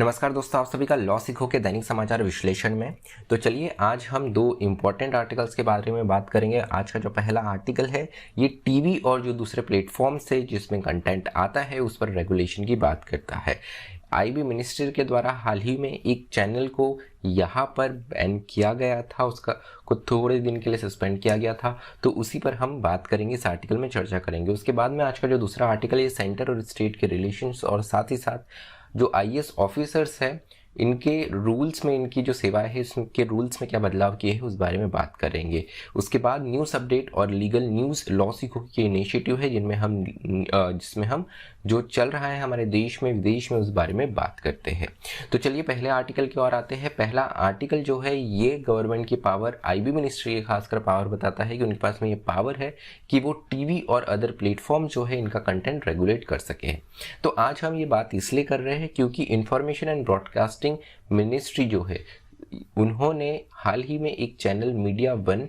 नमस्कार दोस्तों, आप सभी का लॉ सीखो के दैनिक समाचार विश्लेषण में। तो चलिए आज हम दो इम्पोर्टेंट आर्टिकल्स के बारे में बात करेंगे। आज का जो पहला आर्टिकल है ये टीवी और जो दूसरे प्लेटफॉर्म से जिसमें कंटेंट आता है उस पर रेगुलेशन की बात करता है। आईबी मिनिस्ट्री के द्वारा हाल ही में एक चैनल को यहाँ पर बैन किया गया था, उसका को थोड़े दिन के लिए सस्पेंड किया गया था, तो उसी पर हम बात करेंगे, इस आर्टिकल में चर्चा करेंगे। उसके बाद में आज का जो दूसरा आर्टिकल है सेंटर और स्टेट के रिलेशंस और साथ ही साथ जो आईएएस ऑफिसर्स हैं इनके रूल्स में, इनकी जो सेवाएं है इसके रूल्स में क्या बदलाव किए हैं उस बारे में बात करेंगे। उसके बाद न्यूज़ अपडेट और लीगल न्यूज़ लॉ सीखो के इनिशिएटिव है जिसमें हम जो चल रहा है हमारे देश में विदेश में उस बारे में बात करते हैं। तो चलिए पहले आर्टिकल की ओर आते हैं। पहला आर्टिकल जो है ये गवर्नमेंट की पावर, आईबी मिनिस्ट्री की खासकर पावर बताता है कि उनके पास में ये पावर है कि वो टीवी और अदर प्लेटफॉर्म जो है इनका कंटेंट रेगुलेट कर सके। तो आज हम ये बात इसलिए कर रहे हैं क्योंकि इंफॉर्मेशन एंड ब्रॉडकास्टिंग मिनिस्ट्री जो है उन्होंने हाल ही में एक चैनल मीडिया वन,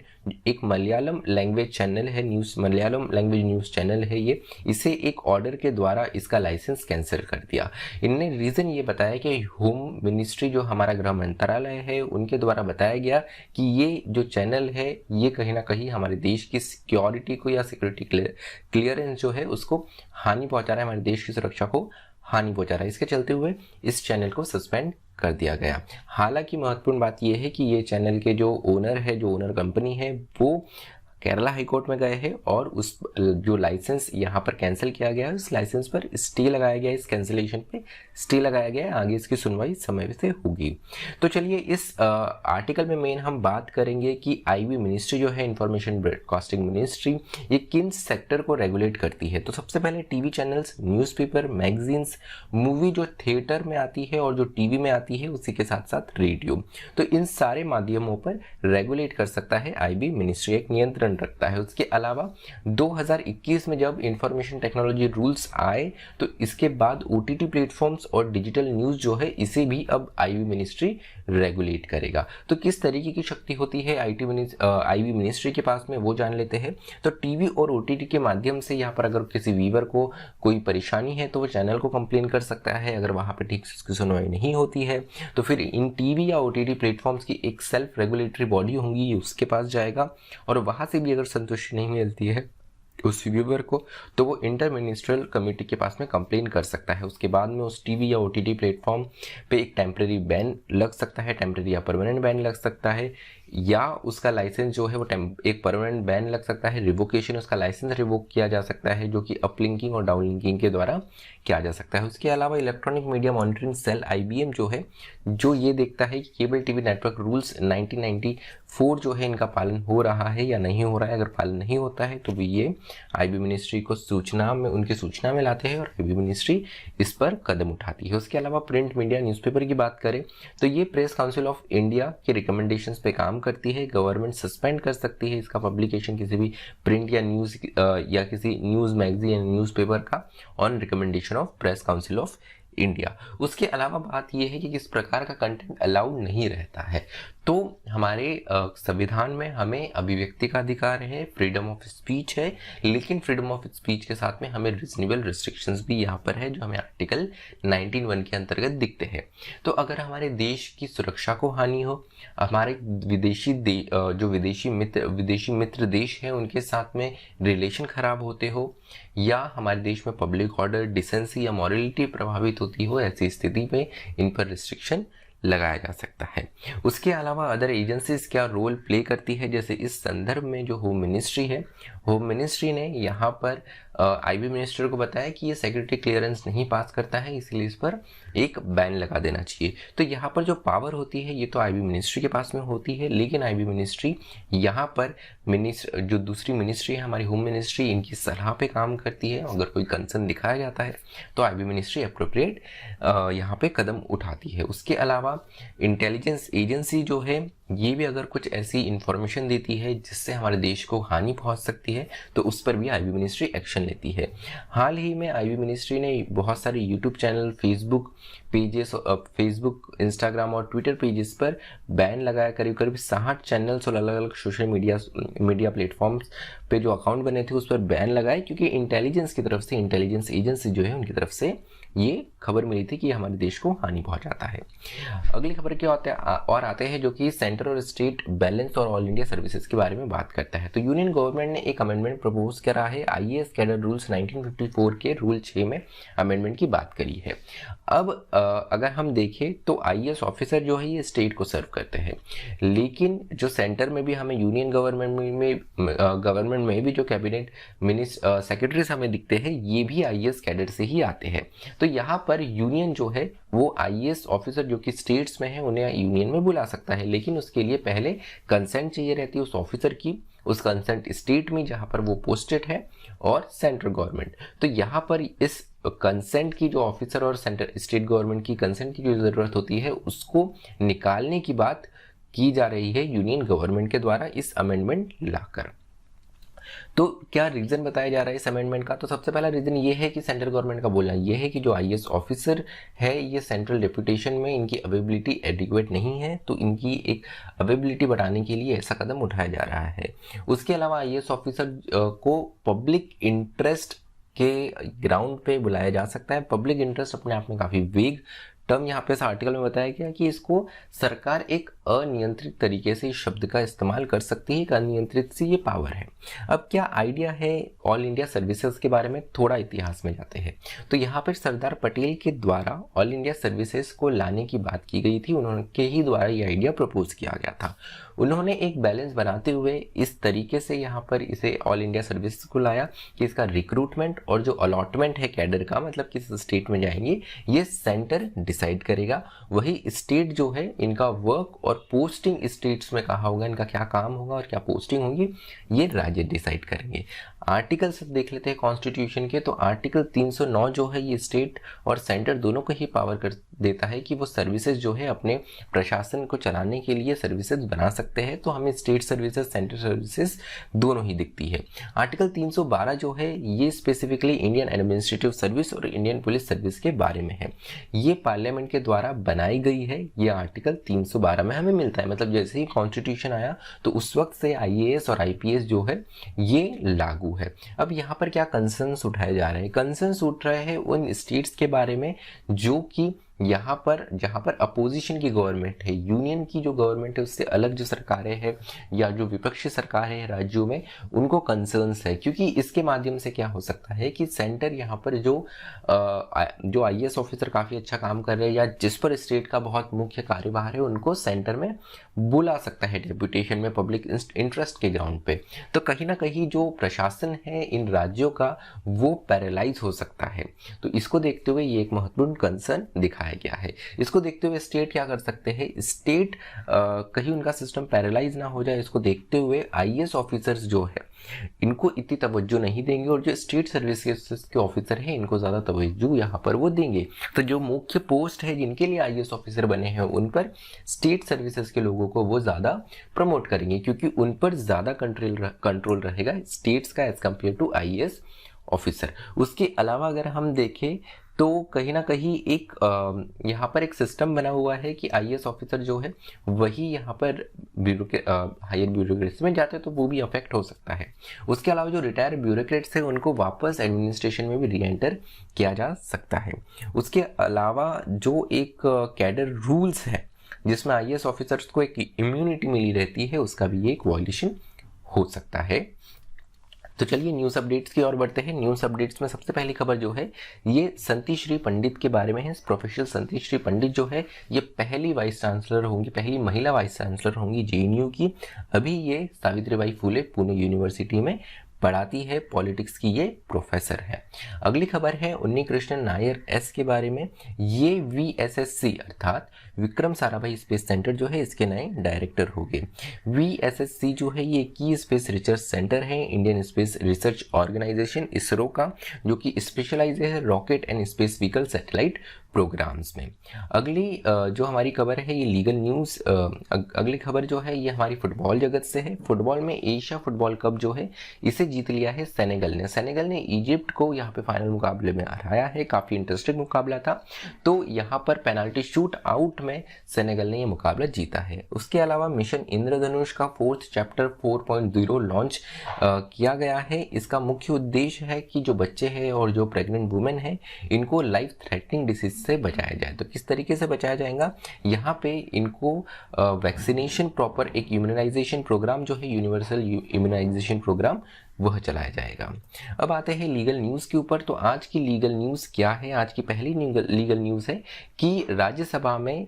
एक मलयालम लैंग्वेज चैनल है, मलयालम लैंग्वेज न्यूज़ चैनल है ये, इसे एक ऑर्डर के द्वारा इसका लाइसेंस कैंसिल कर दिया। इनने रीज़न ये बताया कि होम मिनिस्ट्री जो हमारा गृह मंत्रालय है उनके द्वारा बताया गया कि ये जो चैनल है ये कहीं ना कहीं हमारे देश की सिक्योरिटी को या सिक्योरिटी क्लियरेंस जो है उसको हानि पहुंचा रहा है, हमारे देश की सुरक्षा को हानि पहुंचा रहा है। इसके चलते हुए इस चैनल को सस्पेंड कर दिया गया। हालांकि महत्वपूर्ण बात यह है कि ये चैनल के जो ओनर है, जो ओनर कंपनी है, वो केरला हाईकोर्ट में गए हैं और उस जो लाइसेंस यहाँ पर कैंसिल किया गया है उस लाइसेंस पर स्टे लगाया गया है, इस कैंसिलेशन पे स्टे लगाया गया है। आगे इसकी सुनवाई समय से होगी। तो चलिए इस आर्टिकल में मेन हम बात करेंगे कि आईबी मिनिस्ट्री जो है, इंफॉर्मेशन ब्रॉडकास्टिंग मिनिस्ट्री, ये किन सेक्टर को रेगुलेट करती है। तो सबसे पहले TV channels, newspaper, magazines, movie जो थिएटर में आती है और जो टीवी में आती है, उसी के साथ साथ रेडियो, तो इन सारे माध्यमों पर रेगुलेट कर सकता है आईबी मिनिस्ट्री, एक नियंत्रण रखता है। उसके अलावा 2021 में जब इंफॉर्मेशन टेक्नोलॉजी रूल्स आए तो इसके बाद ओटीटी प्लेटफॉर्म्स और डिजिटल न्यूज़ जो है इसे भी अब आईबी मिनिस्ट्री रेगुलेट करेगा। तो किस तरीके की शक्ति होती है आईबी मिनिस्ट्री के पास में वो जान लेते हैं। तो टीवी और ओटीटी के माध्यम से यहाँ पर अगर किसी व्यूअर को कोई परेशानी है तो वो चैनल को कंप्लेन कर सकता है। अगर वहाँ पर ठीक से उसकी सुनवाई नहीं होती है तो फिर इन टीवी या ओटीटी प्लेटफॉर्म्स की एक सेल्फ रेगुलेटरी बॉडी होंगी, उसके पास जाएगा और वहाँ से भी अगर संतुष्टि नहीं मिलती है उस व्यूअर को तो वो इंटर मिनिस्ट्रियल कमेटी के पास में कंप्लेन कर सकता है। उसके बाद में उस टीवी या ओटीटी प्लेटफॉर्म पे एक टेम्परेरी बैन लग सकता है, टेम्परेरी या परमानेंट बैन लग सकता है, या उसका लाइसेंस जो है वो एक परमानेंट बैन लग सकता है, रिवोकेशन, उसका लाइसेंस रिवोक किया जा सकता है जो कि अपलिंकिंग और डाउनलिंकिंग के द्वारा किया जा सकता है। उसके अलावा electronic media monitoring cell IBM जो है, जो ये देखता है कि केबल टीवी नेटवर्क रूल्स 1994 जो है इनका पालन हो रहा है या नहीं हो रहा है। अगर पालन नहीं होता है तो भी ये आईबी मिनिस्ट्री को उनकी सूचना में लाते हैं और आईबी मिनिस्ट्री इस पर कदम उठाती है। उसके अलावा प्रिंट मीडिया, न्यूज़पेपर की बात करें तो ये प्रेस काउंसिल ऑफ इंडिया के रिकमेंडेशंस पे काम करती है। गवर्नमेंट सस्पेंड कर सकती है इसका पब्लिकेशन, किसी भी प्रिंट या न्यूज़ या किसी न्यूज़ मैगजीन या न्यूज़पेपर का, on recommendation of press council of India. उसके अलावा बात यह है कि किस प्रकार का कंटेंट अलाउड नहीं रहता है। तो हमारे संविधान में हमें अभिव्यक्ति का अधिकार है, फ्रीडम ऑफ स्पीच है, लेकिन फ्रीडम ऑफ स्पीच के साथ में हमें रीजनेबल रिस्ट्रिक्शंस भी यहाँ पर है जो हमें आर्टिकल 19(1) के अंतर्गत दिखते हैं। तो अगर हमारे देश की सुरक्षा को हानि हो, हमारे विदेशी मित्र देश हैं उनके साथ में रिलेशन खराब होते हो, या हमारे देश में पब्लिक ऑर्डर, डिसेंसी या मॉरलिटी प्रभावित होती हो, ऐसी स्थिति में इन पर रिस्ट्रिक्शन लगाया जा सकता है। उसके अलावा अदर एजेंसीज क्या रोल प्ले करती है, जैसे इस संदर्भ में जो होम मिनिस्ट्री है, होम मिनिस्ट्री ने यहाँ पर आईबी मिनिस्टर को बताया कि ये सिक्योरिटी क्लियरेंस नहीं पास करता है, इसलिए इस पर एक बैन लगा देना चाहिए। तो यहाँ पर जो पावर होती है ये तो आईबी मिनिस्ट्री के पास में होती है, लेकिन आईबी मिनिस्ट्री यहाँ पर जो दूसरी मिनिस्ट्री है हमारी होम मिनिस्ट्री, इनकी सलाह पे काम करती है। अगर कोई कंसर्न दिखाया जाता है तो आईबी मिनिस्ट्री अप्रोप्रिएट यहाँ पे कदम उठाती है। उसके अलावा इंटेलिजेंस एजेंसी जो है ये भी अगर कुछ ऐसी इंफॉर्मेशन देती है जिससे हमारे देश को हानि पहुंच सकती है तो उस पर भी आईबी मिनिस्ट्री एक्शन लेती है। हाल ही में आईबी मिनिस्ट्री ने बहुत सारे YouTube channel, Facebook pages, Facebook, Instagram और ट्विटर पेजेस पर बैन लगाया। करीब करीब 60 चैनल्स और अलग अलग सोशल मीडिया प्लेटफॉर्म्स पे जो अकाउंट बने थे उस पर बैन लगाए, क्योंकि इंटेलिजेंस की तरफ से, इंटेलिजेंस एजेंसी जो है उनकी तरफ से ये खबर मिली थी कि हमारे देश को हानि पहुंचाता है। अगली खबर क्या होता है और आते हैं जो कि सेंटर और स्टेट बैलेंस और ऑल इंडिया सर्विसेज के बारे में बात करता है। तो यूनियन गवर्नमेंट ने एक अमेंडमेंट प्रपोज करा है। आईएएस कैडर रूल्स 1954 के रूल 6 में अमेंडमेंट की बात करी है। अब अगर हम देखें तो आईएएस ऑफिसर जो है ये स्टेट को सर्व करते हैं, लेकिन जो सेंटर में भी हमें यूनियन गवर्नमेंट में भी जो कैबिनेट सेक्रेटरीज हमें दिखते हैं ये भी आईएएस कैडर से ही आते हैं। तो यहाँ पर यूनियन जो है वो आईएएस ऑफिसर जो कि स्टेट्स में है उन्हें यूनियन में बुला सकता है, लेकिन उसके लिए पहले कंसेंट चाहिए रहती है उस ऑफिसर की, उस कंसेंट स्टेट में जहाँ पर वो पोस्टेड है और सेंट्रल गवर्नमेंट। तो यहाँ पर इस कंसेंट की जो ऑफिसर और सेंटर स्टेट गवर्नमेंट की कंसेंट की जो ज़रूरत होती है उसको निकालने की बात की जा रही है यूनियन गवर्नमेंट के द्वारा इस अमेंडमेंट लाकर। तो क्या रीजन बताया जा रहा है इस अमेंडमेंट का? तो सबसे पहला रीजन ये है कि सेंट्रल गवर्नमेंट का बोलना ये है कि जो आईएएस ऑफिसर है ये सेंट्रल डेप्यूटेशन में इनकी अवेबिलिटी एडिक्वेट नहीं है, तो इनकी एक अवेबिलिटी बढ़ाने के लिए ऐसा कदम उठाया जा रहा है। उसके अलावा आईएएस ऑफिसर को पब्लिक इंटरेस्ट के ग्राउंड पे बुलाया जा सकता है। पब्लिक इंटरेस्ट अपने आप में काफ़ी वेग टर्म यहाँ पे इस आर्टिकल में बताया गया कि इसको सरकार एक अनियंत्रित तरीके से इस शब्द का इस्तेमाल कर सकती है। एक अनियंत्रित सी ये पावर है। अब क्या आइडिया है ऑल इंडिया सर्विसेज के बारे में, थोड़ा इतिहास में जाते हैं। तो यहाँ पर सरदार पटेल के द्वारा ऑल इंडिया सर्विसेज को लाने की बात की गई थी, उनके ही द्वारा ये आइडिया प्रपोज किया गया था। उन्होंने एक बैलेंस बनाते हुए इस तरीके से यहाँ पर इसे ऑल इंडिया सर्विसेज को लाया कि इसका रिक्रूटमेंट और जो अलॉटमेंट है कैडर का, मतलब किस स्टेट में जाएंगे ये सेंटर डिसाइड करेगा। वही स्टेट जो है इनका वर्क और पोस्टिंग स्टेट्स में कहा होगा, इनका क्या काम होगा और क्या पोस्टिंग होगी ये राज्य डिसाइड करेंगे। आर्टिकल सब देख लेते हैं कॉन्स्टिट्यूशन के। तो आर्टिकल 309 जो है ये स्टेट और सेंटर दोनों को ही पावर कर देता है कि वो सर्विसेज जो है अपने प्रशासन को चलाने के लिए सर्विसेज बना सकते हैं। तो हमें स्टेट सर्विसेज, सेंटर सर्विसेज दोनों ही दिखती है। आर्टिकल 312 जो है ये स्पेसिफिकली इंडियन एडमिनिस्ट्रेटिव सर्विस और इंडियन पुलिस सर्विस के बारे में है। ये पार्लियामेंट के द्वारा बनाई गई है। ये आर्टिकल 312 में हमें मिलता है, मतलब जैसे ही कॉन्स्टिट्यूशन आया तो उस वक्त से आईएएस और आईपीएस जो है ये लागू है। अब यहाँ पर क्या कंसर्न्स उठाए जा रहे हैं? कंसर्न्स उठ रहे हैं उन स्टेट्स के बारे में जो कि यहाँ पर जहाँ पर अपोजिशन की गवर्नमेंट है, यूनियन की जो गवर्नमेंट है उससे अलग जो सरकारें हैं या जो विपक्षी सरकारें हैं राज्यों में, उनको कंसर्न्स है। क्योंकि इसके माध्यम से क्या हो सकता है कि सेंटर यहाँ पर जो आईएएस ऑफिसर काफ़ी अच्छा काम कर रहे हैं या जिस पर स्टेट का बहुत मुख्य कार्यभार है उनको सेंटर में बुला सकता है डेप्यूटेशन में पब्लिक इंटरेस्ट के ग्राउंड पे। तो कहीं ना कहीं जो प्रशासन है इन राज्यों का वो पैरालाइज हो सकता है। तो इसको देखते हुए ये एक महत्वपूर्ण कंसर्न दिखाया गया है। इसको देखते हुए स्टेट क्या कर सकते हैं, स्टेट कहीं उनका सिस्टम पैरालाइज ना हो जाए, इसको देखते हुए आईएएस ऑफिसर्स जो है इनको इतनी तवज्जो नहीं देंगे और जो स्टेट सर्विसेज के ऑफिसर हैं इनको ज़्यादा तवज्जो यहाँ पर वो देंगे। तो जो मुख्य पोस्ट है जिनके लिए आईएएस ऑफिसर बने हैं उन पर स्टेट सर्विसेज के लोगों को वो ज़्यादा प्रमोट करेंगे, क्योंकि उन पर ज़्यादा कंट्रोल रहेगा स्टेट्स का as compare to IAS officer. उसके अलावा अगर हम देखें तो कहीं ना कहीं एक यहाँ पर एक सिस्टम बना हुआ है कि आईएएस ऑफिसर जो है वही यहाँ पर हायर ब्यूरोक्रेसी में जाते हैं तो वो भी अफेक्ट हो सकता है। उसके अलावा जो रिटायर ब्यूरोक्रेट्स हैं उनको वापस एडमिनिस्ट्रेशन में भी रीएंटर किया जा सकता है। उसके अलावा जो एक कैडर रूल्स है जिसमें आईएएस ऑफिसर्स को एक इम्यूनिटी मिली रहती है, उसका भी एक वॉयलेशन हो सकता है। तो चलिए न्यूज़ अपडेट्स की ओर बढ़ते हैं। न्यूज़ अपडेट्स में सबसे पहली खबर जो है ये संतिश्री पंडित के बारे में है। प्रोफेसर संतिश्री पंडित जो है ये पहली वाइस चांसलर होंगी, पहली महिला वाइस चांसलर होंगी जेएनयू की। अभी ये सावित्रीबाई फुले पुणे यूनिवर्सिटी में पढ़ाती है, पॉलिटिक्स की ये प्रोफेसर है। अगली खबर है उन्नीकृष्णन नायर एस के बारे में। ये VSSC अर्थात विक्रम साराभाई स्पेस सेंटर जो है इसके नए डायरेक्टर होंगे। VSSC जो है ये की स्पेस रिसर्च सेंटर है Indian space research organisation ISRO का, जो कि स्पेशलाइज है rocket and space vehicle satellite programmes में। अगली जो हमारी खबर है ये लीगल न्यूज़। अगली खबर जो है ये हमारी फुटबॉल जगत से है। फुटबॉल में एशिया फुटबॉल कप जो है इसे जीत लिया है सेनेगल ने। सेनेगल ने इजिप्ट को यहाँ पे फाइनल मुकाबले में हराया है। काफ़ी इंटरेस्टिंग मुकाबला था। तो यहाँ पर पेनाल्टी शूट आउट में सेनेगल ने ये मुकाबला जीता है। उसके अलावा मिशन इंद्रधनुष का 4th चैप्टर 4.0 लॉन्च किया गया है। इसका मुख्य उद्देश्य है कि जो बच्चे हैं और जो प्रेग्नेंट वुमेन है इनको लाइफ थ्रेटनिंग डिसीज से बचाया जाए। तो किस तरीके से बचाया जाएगा, यहाँ पे इनको वैक्सीनेशन प्रॉपर एक इम्यूनाइजेशन प्रोग्राम जो है यूनिवर्सल इम्यूनाइजेशन प्रोग्राम वह चलाया जाएगा। अब आते हैं लीगल न्यूज़ के ऊपर। तो आज की लीगल न्यूज़ क्या है? आज की पहली लीगल न्यूज़ है कि राज्यसभा में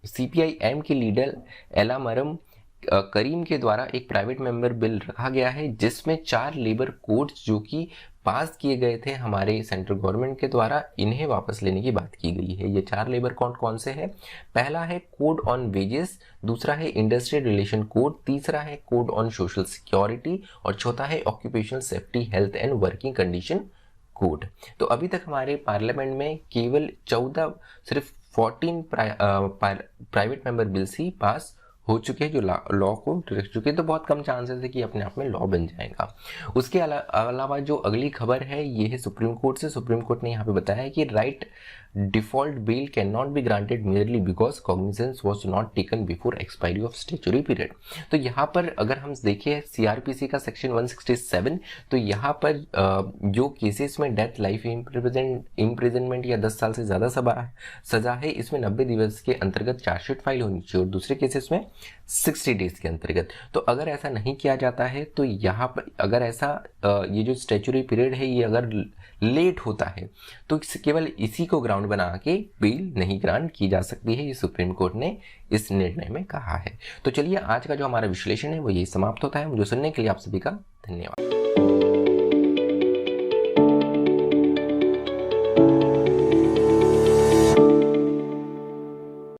CPI-M के लीडर एलामरम करीम के द्वारा एक प्राइवेट मेंबर बिल रखा गया है जिसमें 4 लेबर कोड्स जो कि पास किए गए थे हमारे सेंट्रल गवर्नमेंट के द्वारा, इन्हें वापस लेने की बात की गई है। ये 4 लेबर कोड कौन से हैं? पहला है कोड ऑन वेजेस, दूसरा है इंडस्ट्रियल रिलेशन कोड, तीसरा है कोड ऑन सोशल सिक्योरिटी और चौथा है occupational safety health and working condition code. तो अभी तक हमारे पार्लियामेंट में केवल 14 सिर्फ 14 प्राइवेट मेंबर बिल्स ही पास हो चुके हैं जो लॉ को रख चुके हैं। तो बहुत कम चांसेस है कि अपने आप में लॉ बन जाएगा। उसके अलावा जो अगली खबर है ये है सुप्रीम कोर्ट से। सुप्रीम कोर्ट ने यहाँ पे बताया है कि right default bail can not be granted merely because cognizance was not taken before expiry of statutory period. तो यहाँ पर अगर हम देखें CRPC का सेक्शन 167, तो यहाँ पर जो केसेस में डेथ, लाइफ इम्प्रिजनमेंट या 10 साल से ज़्यादा सजा है, इसमें 90 दिवस के अंतर्गत चार्जशीट फाइल होनी चाहिए और दूसरे केसेस में 60 डेज के अंतर्गत। तो अगर ऐसा नहीं किया जाता है तो यहाँ पर अगर ऐसा ये जो स्टैट्यूटरी पीरियड है ये अगर लेट होता है तो केवल इसी को ग्राउंड बना के बेल नहीं ग्रांट की जा सकती है। ये सुप्रीम कोर्ट ने इस निर्णय में कहा है। तो चलिए आज का जो हमारा विश्लेषण है वो यही समाप्त होता है। मुझे सुनने के लिए आप सभी का धन्यवाद।